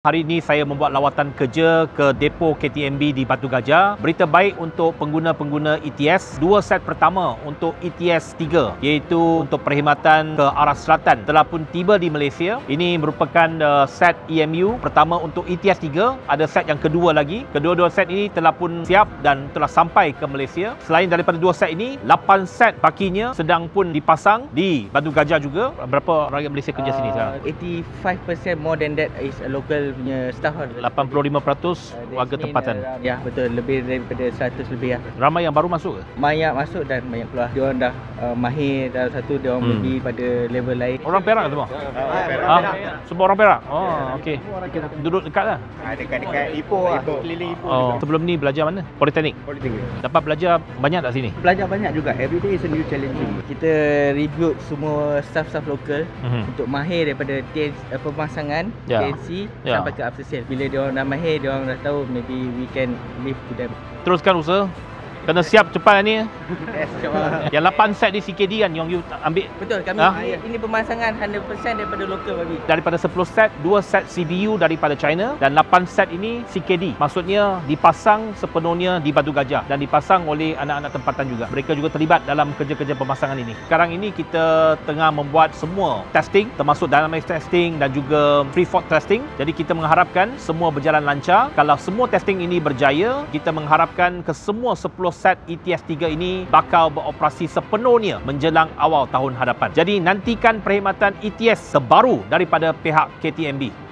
Hari ini saya membuat lawatan kerja ke depo KTMB di Batu Gajah. Berita baik untuk pengguna-pengguna ETS. Dua set pertama untuk ETS 3 iaitu untuk perkhidmatan ke arah selatan telah pun tiba di Malaysia. Ini merupakan set EMU pertama untuk ETS 3. Ada set yang kedua lagi. Kedua-dua set ini telah pun siap dan telah sampai ke Malaysia. Selain daripada dua set ini, 8 set bakinya sedang pun dipasang di Batu Gajah juga. Berapa rakyat Malaysia kerja sini sekarang? 85% more than that is a local punya staff. 85% warga tempatan. Ya, betul, lebih daripada 100 lebih lah. Ramai yang baru masuk ke? Banyak masuk dan banyak keluar. Diorang dah mahir dalam satu, diorang lebih pada level lain. Orang Perak semua? Semua orang Perak? Oh, okey. Duduk dekat lah? Dekat Ipoh lah. Keliling Ipoh. Oh, sebelum ni belajar mana? Politeknik? Politeknik. Dapat belajar banyak tak sini? Belajar banyak juga. Every day is a new challenge. Kita rebuild semua staff-staff lokal untuk mahir daripada pemasangan TNC sampai ke after sale. Bila diorang dah mahir, diorang dah tahu, maybe we can live to them. Teruskan usaha. Kena siap cepat ni. Yes, yang 8 set di CKD kan yang you ambil? Betul, kami ini pemasangan 100% daripada lokal babi. Daripada 10 set, 2 set CBU daripada China dan 8 set ini CKD. Maksudnya dipasang sepenuhnya di Batu Gajah dan dipasang oleh anak-anak tempatan juga. Mereka juga terlibat dalam kerja-kerja pemasangan ini. Sekarang ini kita tengah membuat semua testing, termasuk dynamic testing dan juga free-fall testing. Jadi kita mengharapkan semua berjalan lancar. Kalau semua testing ini berjaya, kita mengharapkan ke semua 10 set ETS 3 ini bakal beroperasi sepenuhnya menjelang awal tahun hadapan. Jadi nantikan perkhidmatan ETS terbaru daripada pihak KTMB.